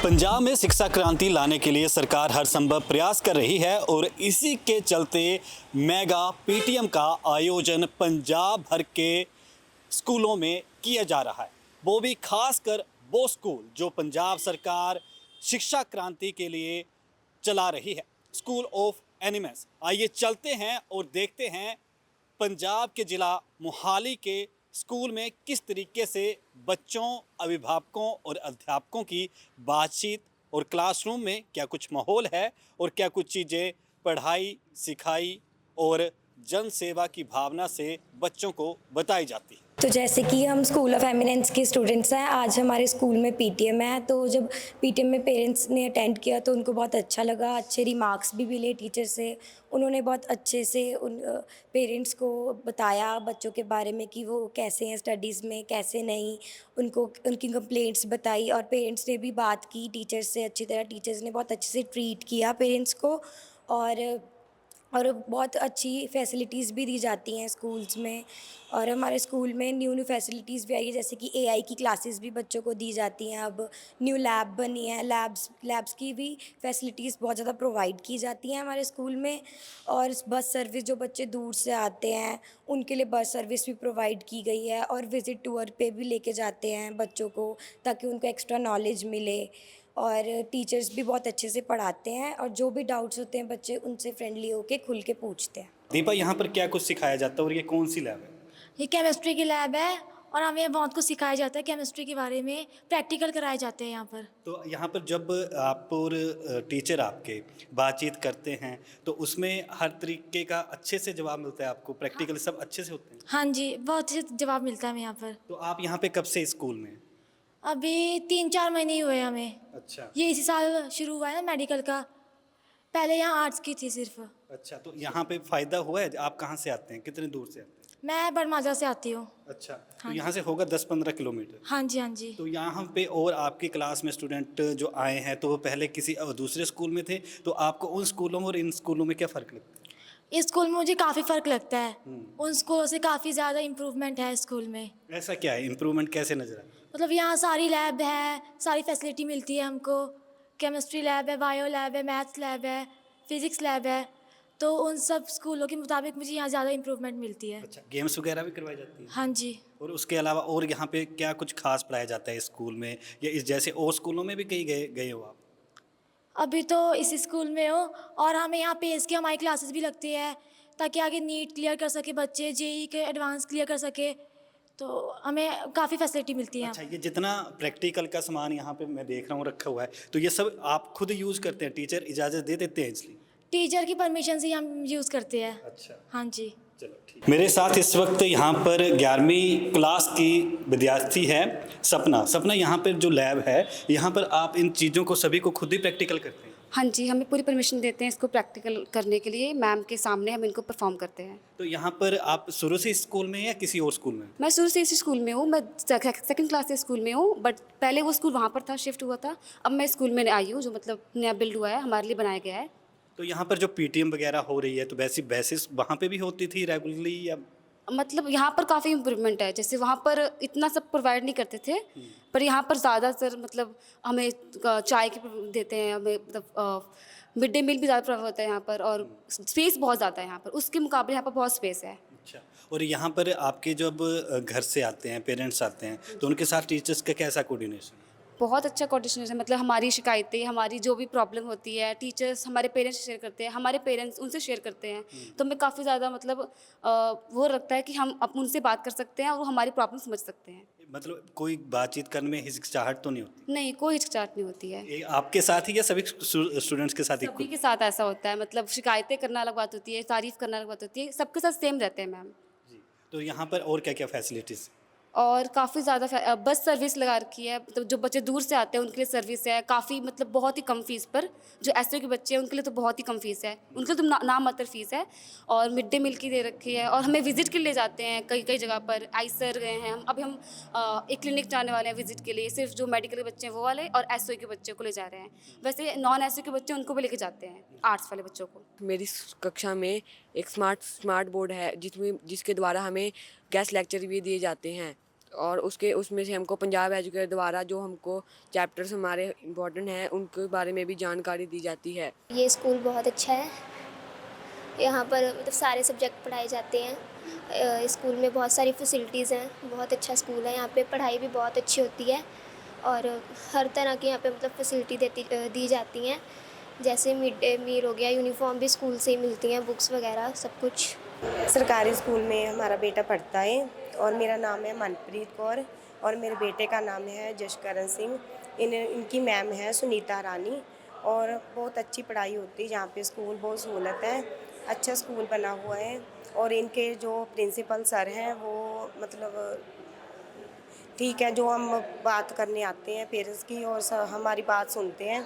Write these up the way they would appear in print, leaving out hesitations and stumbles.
पंजाब में शिक्षा क्रांति लाने के लिए सरकार हर संभव प्रयास कर रही है और इसी के चलते मेगा पीटीएम का आयोजन पंजाब भर के स्कूलों में किया जा रहा है। वो भी खासकर वो स्कूल जो पंजाब सरकार शिक्षा क्रांति के लिए चला रही है, स्कूल ऑफ एनिमल्स। आइए चलते हैं और देखते हैं पंजाब के ज़िला मोहाली के स्कूल में किस तरीके से बच्चों, अभिभावकों और अध्यापकों की बातचीत और क्लासरूम में क्या कुछ माहौल है और क्या कुछ चीज़ें पढ़ाई, सिखाई और जन सेवा की भावना से बच्चों को बताई जाती है। तो जैसे कि हम स्कूल ऑफ एमिनेंस के स्टूडेंट्स हैं, आज हमारे स्कूल में पीटीएम है। तो जब पीटीएम में पेरेंट्स ने अटेंड किया तो उनको बहुत अच्छा लगा, अच्छे रिमार्क्स भी मिले टीचर से। उन्होंने बहुत अच्छे से उन पेरेंट्स को बताया बच्चों के बारे में कि वो कैसे हैं स्टडीज़ में, कैसे नहीं। उनको उनकी कंप्लेंट्स बताई और पेरेंट्स ने भी बात की टीचर्स से अच्छी तरह। टीचर्स ने बहुत अच्छे से ट्रीट किया पेरेंट्स को और बहुत अच्छी फैसिलिटीज़ भी दी जाती हैं स्कूल्स में। और हमारे स्कूल में न्यू फैसिलिटीज़ भी आई है, जैसे कि एआई की क्लासेस भी बच्चों को दी जाती हैं। अब न्यू लैब बनी है, लैब्स की भी फैसिलिटीज़ बहुत ज़्यादा प्रोवाइड की जाती हैं हमारे स्कूल में। और बस सर्विस, जो बच्चे दूर से आते हैं उनके लिए बस सर्विस भी प्रोवाइड की गई है। और विज़िट टूर पे भी लेके जाते हैं बच्चों को, ताकि उनको एक्स्ट्रा नॉलेज मिले। और टीचर्स भी बहुत अच्छे से पढ़ाते हैं और जो भी डाउट्स होते हैं बच्चे उनसे फ्रेंडली होके खुल के पूछते हैं। दीपा, यहाँ पर क्या कुछ सिखाया जाता है और ये कौन सी लैब है? ये केमिस्ट्री की लैब है और हमें बहुत कुछ सिखाया जाता है केमिस्ट्री के बारे में, प्रैक्टिकल कराए जाते हैं यहाँ पर। तो यहाँ पर जब आप और टीचर आपके बातचीत करते हैं तो उसमें हर तरीके का अच्छे से जवाब मिलता है आपको? प्रैक्टिकल सब अच्छे से होते हैं? हाँ जी, बहुत अच्छे से जवाब मिलता है हमें यहाँ पर। तो आप यहाँ पे कब से स्कूल में? अभी 3-4 महीने ही हुए हैं हमें। अच्छा। ये इसी साल शुरू हुआ है ना मेडिकल का। पहले यहाँ आर्ट्स की थी सिर्फ। अच्छा, तो यहाँ पे फ़ायदा हुआ है? आप कहाँ से आते हैं, कितने दूर से आते हैं? मैं बड़माजा से आती हूँ। अच्छा, तो हाँ यहाँ से होगा 10-15 किलोमीटर। हाँ जी, हाँ जी। तो यहाँ पे और आपकी क्लास में स्टूडेंट जो आए हैं तो वो पहले किसी दूसरे स्कूल में थे, तो आपको उन स्कूलों में और इन स्कूलों में क्या फ़र्क लगता है? इस स्कूल में मुझे काफ़ी फ़र्क लगता है। उन स्कूलों से काफ़ी ज़्यादा इम्प्रूवमेंट है स्कूल में। ऐसा क्या है, इम्प्रूवमेंट कैसे नज़र आता है? मतलब यहाँ सारी लैब है, सारी फैसिलिटी मिलती है हमको। केमिस्ट्री लैब है, बायो लैब है, मैथ्स लैब है, फिज़िक्स लैब है। तो उन सब स्कूलों के मुताबिक मुझे यहाँ ज़्यादा इम्प्रूवमेंट मिलती है। अच्छा, गेम्स वगैरह भी करवाई जाती हैं? हाँ जी। और उसके अलावा और यहाँ पे क्या कुछ खास पढ़ाया जाता है स्कूल में, या इस जैसे और स्कूलों में भी कहीं गए गए हो आप? अभी तो इसी स्कूल में हो और हमें यहाँ पेस की हमारी क्लासेस भी लगती है, ताकि आगे नीट क्लियर कर सके बच्चे, जेई के एडवांस क्लियर कर सके। तो हमें काफ़ी फैसिलिटी मिलती है। अच्छा, ये जितना प्रैक्टिकल का सामान यहाँ पे मैं देख रहा हूँ रखा हुआ है, तो ये सब आप खुद यूज़ करते हैं, टीचर इजाज़त दे देते हैं इसलिए? टीचर की परमिशन से ही हम यूज़ करते हैं। अच्छा, हाँ जी। चलो ठीक। मेरे साथ इस वक्त यहाँ पर 11वीं क्लास की विद्यार्थी है सपना। सपना, यहाँ पर जो लैब है, यहाँ पर आप इन चीज़ों को सभी को खुद ही प्रैक्टिकल करते हैं? हाँ जी, हमें पूरी परमिशन देते हैं इसको प्रैक्टिकल करने के लिए। मैम के सामने हम इनको परफॉर्म करते हैं। तो यहाँ पर आप शुरू से इस स्कूल में हैं या किसी और स्कूल में? मैं शुरू से इसी स्कूल में हूँ। मैं सेकंड क्लास से स्कूल में हूँ, बट पहले वो स्कूल वहाँ पर था, शिफ्ट हुआ था। अब मैं स्कूल में आई हूँ, जो मतलब नया बिल्ड हुआ है, हमारे लिए बनाया गया है। तो यहाँ पर जो पीटीएम वगैरह हो रही है, तो वैसी बेसिस वहाँ पे भी होती थी रेगुलरली या? मतलब यहाँ पर काफ़ी इम्प्रूवमेंट है। जैसे वहाँ पर इतना सब प्रोवाइड नहीं करते थे, पर यहाँ पर ज़्यादातर मतलब हमें चाय की देते हैं, हमें मतलब मिड डे मील भी ज़्यादा प्रोवाइड होता है यहाँ पर। और स्पेस बहुत ज़्यादा है यहाँ पर, उसके मुकाबले यहाँ पर बहुत स्पेस है। अच्छा, और यहाँ पर आपके जब घर से आते हैं, पेरेंट्स आते हैं, तो उनके साथ टीचर्स का कैसा कोऑर्डिनेशन? बहुत अच्छा कोऑर्डिनेशन है। मतलब हमारी शिकायतें, हमारी जो भी प्रॉब्लम होती है, टीचर्स हमारे पेरेंट्स से शेयर करते हैं, हमारे पेरेंट्स उनसे शेयर करते हैं। तो हमें काफ़ी ज़्यादा मतलब वो लगता है कि हम अब उनसे बात कर सकते हैं और वो हमारी प्रॉब्लम समझ सकते हैं। मतलब कोई बातचीत करने में हिचकिचाहट तो नहीं होती? नहीं, कोई हिचकिचाहट नहीं होती है। ये आपके साथ ही या सभी स्टूडेंट्स के साथ ही? सभी के साथ ऐसा होता है। मतलब शिकायतें करना अलग बात होती है, तारीफ़ करना अलग बात होती है, सबके साथ सेम रहते हैं मैम। जी, तो यहाँ पर और क्या क्या फैसिलिटीज़? और काफ़ी ज़्यादा बस सर्विस लगा रखी है। मतलब जो बच्चे दूर से आते हैं उनके लिए सर्विस है काफ़ी, मतलब बहुत ही कम फ़ीस पर। जो एसओ के बच्चे हैं उनके लिए तो बहुत ही कम फ़ीस है, उनके लिए तो नाम मात्र फ़ीस है। और मिड डे मील की दे रखी है। और हमें विज़िट के लिए जाते हैं कई कई जगह पर। आईसर गए हैं हम, अभी हम एक क्लिनिक जाने वाले हैं विज़िट के लिए, सिर्फ जो मेडिकल के बच्चे हैं वो वाले, और एसओ के बच्चों को ले जा रहे हैं। वैसे नॉन एसओ के बच्चे उनको भी लेके जाते हैं, आर्ट्स वाले बच्चों को। मेरी कक्षा में एक स्मार्ट बोर्ड है जिसके द्वारा हमें गेस्ट लेक्चर भी दिए जाते हैं। और उसमें से हमको पंजाब एजुकेटर द्वारा जो हमको चैप्टर्स हमारे इम्पोर्टेंट हैं उनके बारे में भी जानकारी दी जाती है। ये स्कूल बहुत अच्छा है। यहाँ पर मतलब सारे सब्जेक्ट पढ़ाए जाते हैं। स्कूल में बहुत सारी फैसिलिटीज़ हैं। बहुत अच्छा स्कूल है। यहाँ पे पढ़ाई भी बहुत अच्छी होती है और हर तरह की यहाँ पे मतलब फैसिलिटी दी जाती हैं। जैसे मिड डे मील हो गया, यूनिफॉर्म भी स्कूल से ही मिलती हैं, बुक्स वगैरह सब कुछ। सरकारी स्कूल में हमारा बेटा पढ़ता है और मेरा नाम है मनप्रीत कौर और मेरे बेटे का नाम है जशकरण सिंह। इनकी मैम है सुनीता रानी और बहुत अच्छी पढ़ाई होती है यहाँ पे। स्कूल बहुत सहूलत है, अच्छा स्कूल बना हुआ है और इनके जो प्रिंसिपल सर हैं वो मतलब ठीक है। जो हम बात करने आते हैं पेरेंट्स की और हमारी बात सुनते हैं,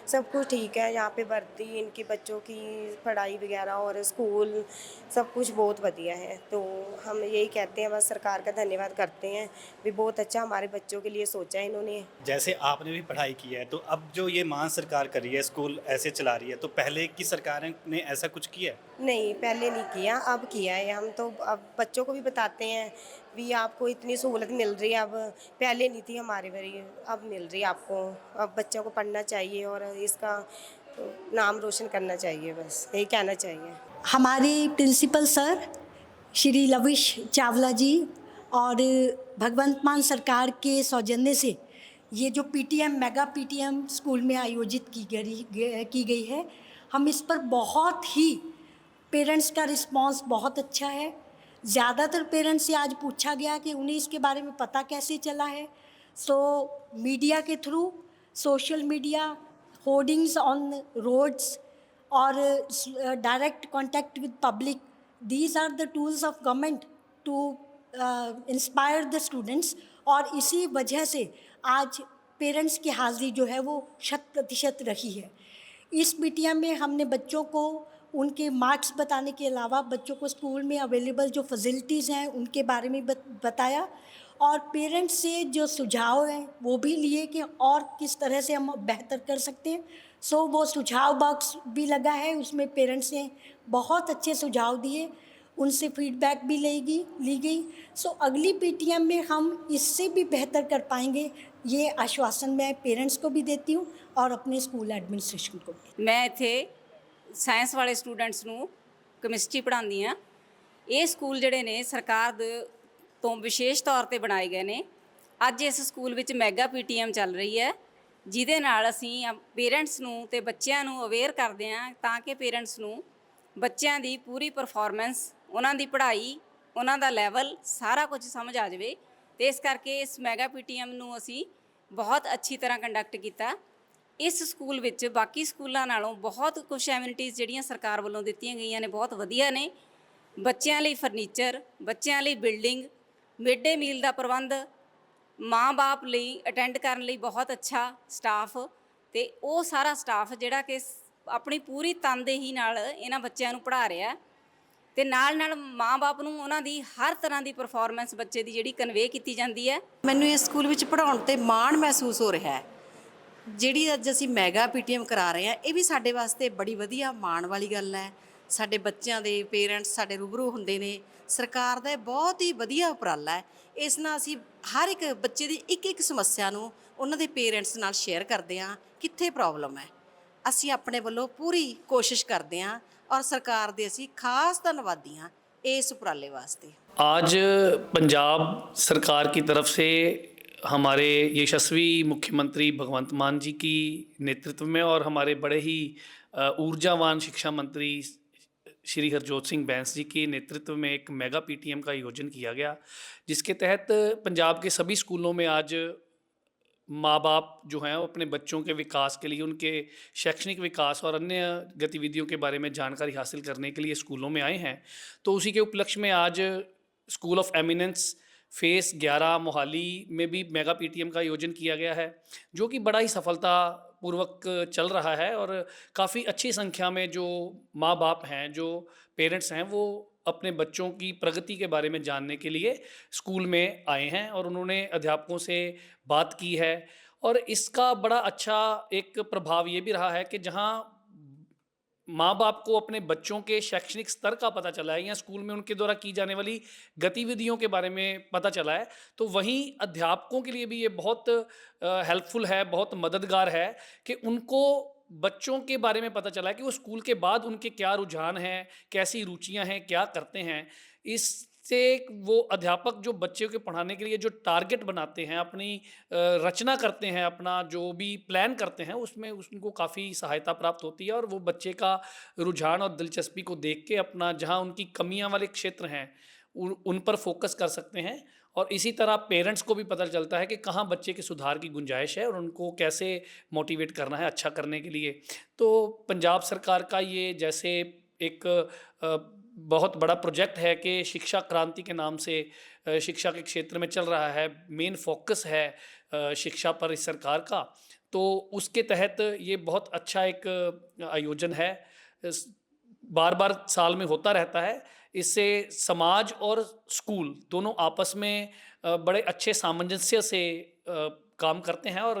सब कुछ ठीक है। यहाँ पे भर्ती, इनकी बच्चों की पढ़ाई वगैरह और स्कूल सब कुछ बहुत बढ़िया है। तो हम यही कहते हैं, बस सरकार का धन्यवाद करते हैं भी बहुत अच्छा हमारे बच्चों के लिए सोचा है इन्होंने। जैसे आपने भी पढ़ाई की है, तो अब जो ये मान सरकार कर रही है, स्कूल ऐसे चला रही है, तो पहले की सरकार ने ऐसा कुछ किया है? नहीं, पहले नहीं किया, अब किया है। हम तो अब बच्चों को भी बताते हैं भी आपको इतनी सहूलत मिल रही है। अब पहले नहीं थी हमारे बारी, अब मिल रही है आपको। अब बच्चों को पढ़ना चाहिए और इसका नाम रोशन करना चाहिए, बस यही कहना चाहिए। हमारे प्रिंसिपल सर श्री लविश चावला जी और भगवंत मान सरकार के सौजन्य से ये जो पीटीएम मेगा पीटीएम स्कूल में आयोजित की गई है, हम इस पर बहुत ही पेरेंट्स का रिस्पांस बहुत अच्छा है। ज़्यादातर पेरेंट्स से आज पूछा गया कि उन्हें इसके बारे में पता कैसे चला है। सो मीडिया के through, social media, hoardings on roads और direct contact with public, these are the tools of government to inspire the students. और इसी वजह से आज पेरेंट्स की हाज़िरी जो है वो 100% रही है। इस पीटीएम में हमने बच्चों को उनके मार्क्स बताने के अलावा बच्चों को स्कूल में अवेलेबल जो फैसिलिटीज़ हैं उनके बारे में बताया और पेरेंट्स से जो सुझाव हैं वो भी लिए कि और किस तरह से हम बेहतर कर सकते हैं। सो वो सुझाव बॉक्स भी लगा है, उसमें पेरेंट्स ने बहुत अच्छे सुझाव दिए, उनसे फीडबैक भी ली गई। सो अगली पीटीएम में हम इससे भी बेहतर कर पाएंगे, ये आश्वासन मैं पेरेंट्स को भी देती हूँ और अपने स्कूल एडमिनिस्ट्रेशन को भी। मैं इत्थे साइंस वाले स्टूडेंट्स ਨੂੰ ਕੈਮਿਸਟਰੀ ਪੜ੍ਹਾਉਂਦੀ ਹਾਂ। ਇਹ ਸਕੂਲ ਜਿਹੜੇ ਨੇ ਸਰਕਾਰ ਤੋਂ ਵਿਸ਼ੇਸ਼ ਤੌਰ ਤੇ ਬਣਾਏ ਗਏ ਨੇ। ਅੱਜ ਇਸ ਸਕੂਲ ਵਿੱਚ ਮੈਗਾ ਪੀਟੀਐਮ ਚੱਲ ਰਹੀ ਹੈ, ਜਿਹਦੇ ਨਾਲ ਅਸੀਂ ਪੇਰੈਂਟਸ ਨੂੰ ਤੇ ਬੱਚਿਆਂ ਨੂੰ ਅਵੇਅਰ ਕਰਦੇ ਹਾਂ ਤਾਂ ਕਿ ਪੇਰੈਂਟਸ ਨੂੰ ਬੱਚਿਆਂ ਦੀ ਪੂਰੀ ਪਰਫਾਰਮੈਂਸ, ਉਹਨਾਂ ਦੀ ਪੜ੍ਹਾਈ, ਉਹਨਾਂ ਦਾ ਲੈਵਲ ਸਾਰਾ ਕੁਝ ਸਮਝ ਆ ਜਾਵੇ। ਤੇ ਇਸ ਕਰਕੇ ਇਸ ਮੈਗਾ ਪੀਟੀਐਮ ਨੂੰ ਅਸੀਂ ਬਹੁਤ ਅੱਛੀ ਤਰ੍ਹਾਂ ਕੰਡਕਟ ਕੀਤਾ। ਇਸ ਸਕੂਲ ਵਿੱਚ ਬਾਕੀ ਸਕੂਲਾਂ ਨਾਲੋਂ ਬਹੁਤ ਕੁਛ ਐਮਿਨਿਟੀਜ਼ ਜਿਹੜੀਆਂ ਸਰਕਾਰ ਵੱਲੋਂ ਦਿੱਤੀਆਂ ਗਈਆਂ ਨੇ ਬਹੁਤ ਵਧੀਆ ਨੇ। ਬੱਚਿਆਂ ਲਈ ਫਰਨੀਚਰ, ਬੱਚਿਆਂ ਲਈ ਬਿਲਡਿੰਗ, ਮਿਡ ਡੇ ਮੀਲ ਦਾ ਪ੍ਰਬੰਧ, ਮਾਂ-ਬਾਪ ਲਈ ਅਟੈਂਡ ਕਰਨ ਲਈ ਬਹੁਤ ਅੱਛਾ ਸਟਾਫ ਤੇ ਉਹ ਸਾਰਾ ਸਟਾਫ ਜਿਹੜਾ ਕਿ ਆਪਣੀ ਪੂਰੀ ਤਨਦੇਹੀ ਨਾਲ ਇਹਨਾਂ ਬੱਚਿਆਂ ਨੂੰ ਪੜ੍ਹਾ ਰਿਹਾ ਤੇ ਨਾਲ ਮਾਂ-ਬਾਪ ਨੂੰ ਉਹਨਾਂ ਦੀ ਹਰ ਤਰ੍ਹਾਂ ਦੀ ਪਰਫਾਰਮੈਂਸ ਬੱਚੇ ਦੀ ਜਿਹੜੀ ਕਨਵੇ ਕੀਤੀ ਜਾਂਦੀ ਹੈ। ਮੈਨੂੰ ਇਸ ਸਕੂਲ ਵਿੱਚ ਪੜ੍ਹਾਉਣ ਤੇ ਮਾਣ ਮਹਿਸੂਸ ਹੋ ਰਿਹਾ ਹੈ। ਜਿਹੜੀ ਅੱਜ ਅਸੀਂ ਮੈਗਾ ਪੀਟੀਐਮ ਕਰਾ ਰਹੇ ਹਾਂ, ਇਹ ਵੀ ਸਾਡੇ ਵਾਸਤੇ ਬੜੀ ਵਧੀਆ ਮਾਣ ਵਾਲੀ ਗੱਲ ਹੈ। ਸਾਡੇ ਬੱਚਿਆਂ ਦੇ ਪੇਰੈਂਟਸ ਸਾਡੇ ਰੂਬਰੂ ਹੁੰਦੇ ਨੇ। ਸਰਕਾਰ ਦਾ ਇਹ ਬਹੁਤ ਹੀ ਵਧੀਆ ਉਪਰਾਲਾ ਹੈ। ਇਸ ਨਾਲ ਅਸੀਂ ਹਰ ਇੱਕ ਬੱਚੇ ਦੀ ਇੱਕ ਸਮੱਸਿਆ ਨੂੰ ਉਹਨਾਂ ਦੇ ਪੇਰੈਂਟਸ ਨਾਲ ਸ਼ੇਅਰ ਕਰਦੇ ਹਾਂ, ਕਿੱਥੇ ਪ੍ਰੋਬਲਮ ਹੈ। ਅਸੀਂ ਆਪਣੇ ਵੱਲੋਂ ਪੂਰੀ ਕੋਸ਼ਿਸ਼ ਕਰਦੇ ਹਾਂ और सरकार दे असी खास धन्नवादी हाँ इस उपराले वास्ते। आज पंजाब सरकार की तरफ से हमारे यशस्वी मुख्यमंत्री भगवंत मान जी की नेतृत्व में और हमारे बड़े ही ऊर्जावान शिक्षा मंत्री श्री हरजोत सिंह बैंस जी के नेतृत्व में एक मेगा पीटीएम का आयोजन किया गया, जिसके तहत पंजाब के सभी स्कूलों में आज माँ बाप जो हैं वो अपने बच्चों के विकास के लिए, उनके शैक्षणिक विकास और अन्य गतिविधियों के बारे में जानकारी हासिल करने के लिए स्कूलों में आए हैं। तो उसी के उपलक्ष्य में आज school of eminence face 11 Mohali में भी मेगा पीटीएम का आयोजन किया गया है, जो कि बड़ा ही सफलतापूर्वक चल रहा है और काफ़ी अच्छी संख्या में जो माँ बाप हैं, जो पेरेंट्स हैं, वो अपने बच्चों की प्रगति के बारे में जानने के लिए स्कूल में आए हैं और उन्होंने अध्यापकों से बात की है। और इसका बड़ा अच्छा एक प्रभाव ये भी रहा है कि जहाँ माँ बाप को अपने बच्चों के शैक्षणिक स्तर का पता चला है या स्कूल में उनके द्वारा की जाने वाली गतिविधियों के बारे में पता चला है, तो वहीं अध्यापकों के लिए भी ये बहुत हेल्पफुल है, बहुत मददगार है कि उनको बच्चों के बारे में पता चला है कि वो स्कूल के बाद उनके क्या रुझान हैं, कैसी रुचियां हैं, क्या करते हैं। इससे वो अध्यापक जो बच्चे के पढ़ाने के लिए जो टारगेट बनाते हैं, अपनी रचना करते हैं, अपना जो भी प्लान करते हैं, उसमें उनको काफ़ी सहायता प्राप्त होती है और वो बच्चे का रुझान और दिलचस्पी को देख के अपना जहाँ उनकी कमियां वाले क्षेत्र हैं उन पर फोकस कर सकते हैं। और इसी तरह पेरेंट्स को भी पता चलता है कि कहाँ बच्चे के सुधार की गुंजाइश है और उनको कैसे मोटिवेट करना है अच्छा करने के लिए। तो पंजाब सरकार का ये जैसे एक बहुत बड़ा प्रोजेक्ट है कि शिक्षा क्रांति के नाम से शिक्षा के क्षेत्र में चल रहा है, मेन फोकस है शिक्षा पर इस सरकार का, तो उसके तहत ये बहुत अच्छा एक आयोजन है, बार बार साल में होता रहता है। इससे समाज और स्कूल दोनों आपस में बड़े अच्छे सामंजस्य से काम करते हैं और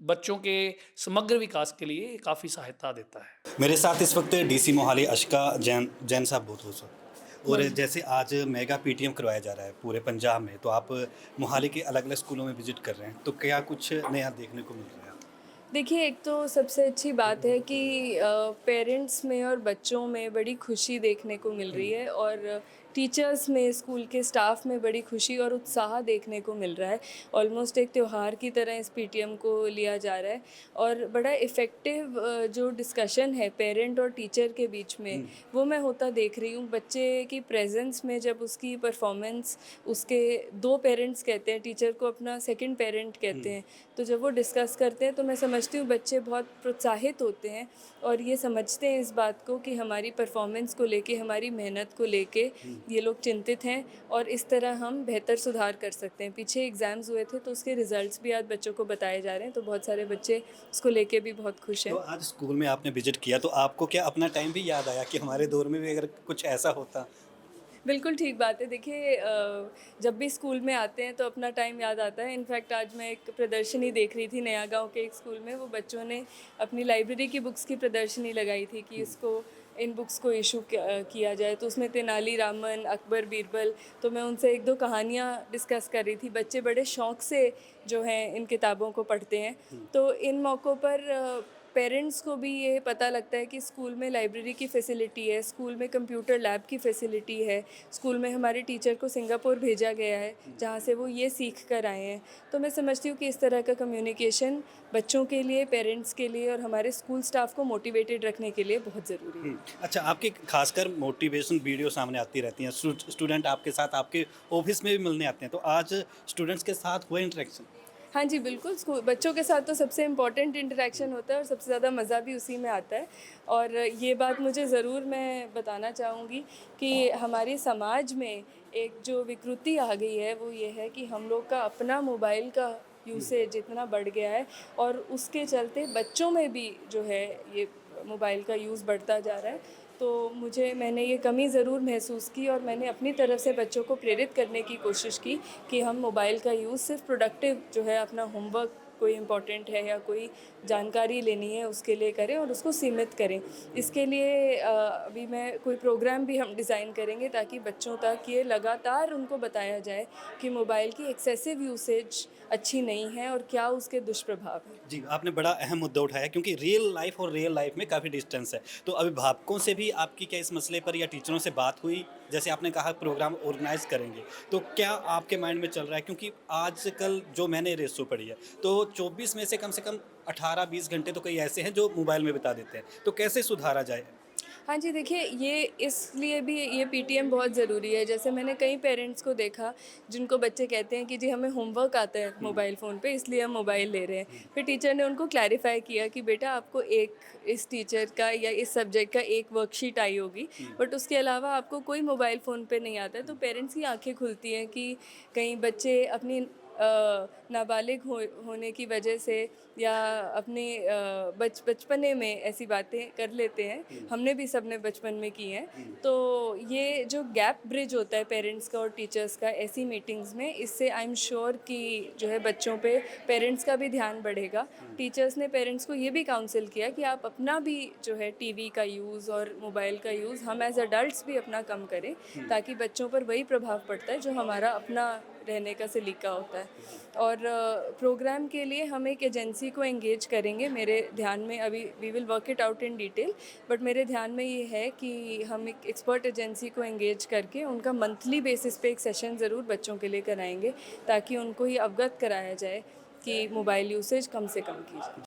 बच्चों के समग्र विकास के लिए काफ़ी सहायता देता है। मेरे साथ इस वक्त डीसी मोहाली अशका जैन साहब बहुत हो। और जैसे आज मेगा पीटीएम करवाया जा रहा है पूरे पंजाब में, तो आप मोहाली के अलग अलग स्कूलों में विजिट कर रहे हैं, तो क्या कुछ नया देखने को मिल रहा है? देखिए, एक तो सबसे अच्छी बात है कि पेरेंट्स में और बच्चों में बड़ी खुशी देखने को मिल रही है और टीचर्स में, स्कूल के स्टाफ में बड़ी खुशी और उत्साह देखने को मिल रहा है। ऑलमोस्ट एक त्यौहार की तरह इस पीटीएम को लिया जा रहा है और बड़ा इफ़ेक्टिव जो डिस्कशन है पेरेंट और टीचर के बीच में, वो मैं होता देख रही हूँ। बच्चे की प्रेजेंस में जब उसकी परफॉर्मेंस, उसके दो पेरेंट्स कहते हैं, टीचर को अपना सेकंड पेरेंट कहते हैं, तो जब वो डिस्कस करते हैं तो मैं समझती हूँ बच्चे बहुत प्रोत्साहित होते हैं और ये समझते हैं इस बात को कि हमारी परफॉर्मेंस को लेके, हमारी मेहनत को लेके ये लोग चिंतित हैं और इस तरह हम बेहतर सुधार कर सकते हैं। पीछे एग्ज़ाम्स हुए थे तो उसके रिजल्ट्स भी आज बच्चों को बताए जा रहे हैं, तो बहुत सारे बच्चे उसको लेके भी बहुत खुश हैं। तो आज स्कूल में आपने विजिट किया, तो आपको क्या अपना टाइम भी याद आया कि हमारे दौर में भी अगर कुछ ऐसा होता? बिल्कुल ठीक बात है। देखिए, जब भी स्कूल में आते हैं तो अपना टाइम याद आता है। इनफैक्ट आज मैं एक प्रदर्शनी देख रही थी नया गांव के एक स्कूल में, वो बच्चों ने अपनी लाइब्रेरी की बुक्स की प्रदर्शनी लगाई थी कि इसको, इन बुक्स को इशू किया जाए। तो उसमें तेनाली रामन, अकबर, बीरबल, तो मैं उनसे एक दो कहानियाँ डिस्कस कर रही थी। बच्चे बड़े शौक़ से जो हैं इन किताबों को पढ़ते हैं। तो इन मौक़ों पर पेरेंट्स को भी ये पता लगता है कि स्कूल में लाइब्रेरी की फ़ैसिलिटी है, स्कूल में कंप्यूटर लैब की फ़ैसिलिटी है, स्कूल में हमारे टीचर को सिंगापुर भेजा गया है जहाँ से वो ये सीख कर आए हैं। तो मैं समझती हूँ कि इस तरह का कम्युनिकेशन बच्चों के लिए, पेरेंट्स के लिए और हमारे स्कूल स्टाफ को मोटिवेटेड रखने के लिए बहुत ज़रूरी है। अच्छा, आपकी खासकर मोटिवेशन वीडियो सामने आती रहती हैं, स्टूडेंट आपके साथ आपके ऑफिस में भी मिलने आते हैं, तो आज स्टूडेंट्स के साथ हुआ इंटरेक्शन? हाँ जी, बिल्कुल। स्कूल बच्चों के साथ तो सबसे इम्पॉर्टेंट इंटरेक्शन होता है और सबसे ज़्यादा मज़ा भी उसी में आता है। और ये बात मुझे ज़रूर मैं बताना चाहूँगी कि हमारे समाज में एक जो विकृति आ गई है वो ये है कि हम लोग का अपना मोबाइल का यूसेज इतना बढ़ गया है और उसके चलते बच्चों में भी जो है ये मोबाइल का यूज़ बढ़ता जा रहा है। तो मैंने ये कमी ज़रूर महसूस की और मैंने अपनी तरफ से बच्चों को प्रेरित करने की कोशिश की कि हम मोबाइल का यूज़ सिर्फ प्रोडक्टिव जो है, अपना होमवर्क कोई इम्पोर्टेंट है या कोई जानकारी लेनी है उसके लिए करें और उसको सीमित करें। इसके लिए अभी मैं कोई प्रोग्राम भी हम डिज़ाइन करेंगे ताकि बच्चों तक ये लगातार उनको बताया जाए कि मोबाइल की एक्सेसिव यूसेज अच्छी नहीं है और क्या उसके दुष्प्रभाव हैं। जी, आपने बड़ा अहम मुद्दा उठाया क्योंकि रियल लाइफ और रियल लाइफ में काफ़ी डिस्टेंस है। तो अभिभावकों से भी आपकी क्या इस मसले पर या टीचरों से बात हुई? जैसे आपने कहा प्रोग्राम ऑर्गेनाइज करेंगे, तो क्या आपके माइंड में चल रहा है? क्योंकि आजकल जो मैंने रेशो पढ़ी है तो 24 में से कम 18-20 घंटे तो कई ऐसे हैं जो मोबाइल में बिता देते हैं, तो कैसे सुधारा जाए? हाँ जी, देखिए, ये इसलिए भी ये पीटीएम बहुत ज़रूरी है। जैसे मैंने कई पेरेंट्स को देखा जिनको बच्चे कहते हैं कि जी हमें होमवर्क आता है मोबाइल फ़ोन पे, इसलिए हम मोबाइल ले रहे हैं। फिर टीचर ने उनको क्लैरिफाई किया कि बेटा आपको एक इस टीचर का या इस सब्जेक्ट का एक वर्कशीट आई होगी, बट उसके अलावा आपको कोई मोबाइल फ़ोन पे नहीं आता है। तो पेरेंट्स की आंखें खुलती हैं कि कहीं बच्चे अपनी नाबालिग होने की वजह से या अपने बचपने में ऐसी बातें कर लेते हैं, हमने भी सबने बचपन में की हैं। तो ये जो गैप ब्रिज होता है पेरेंट्स का और टीचर्स का ऐसी मीटिंग्स में, इससे आई एम श्योर कि जो है बच्चों पे पेरेंट्स का भी ध्यान बढ़ेगा। टीचर्स ने पेरेंट्स को ये भी काउंसिल किया कि आप अपना भी जो है टीवी का यूज़ और मोबाइल का यूज़ हम एज अडल्ट्स भी अपना कम करें, ताकि बच्चों पर वही प्रभाव पड़ता है जो हमारा अपना रहने का सलीका होता है। और प्रोग्राम के लिए हम एक एजेंसी को एंगेज करेंगे। मेरे ध्यान में अभी we will work it out in detail, but मेरे ध्यान में ये है कि हम एक एक्सपर्ट एजेंसी को एंगेज करके उनका मंथली बेसिस पे एक सेशन ज़रूर बच्चों के लिए कराएंगे, ताकि उनको ये अवगत कराया जाए कि मोबाइल यूसेज कम से कम की जाए।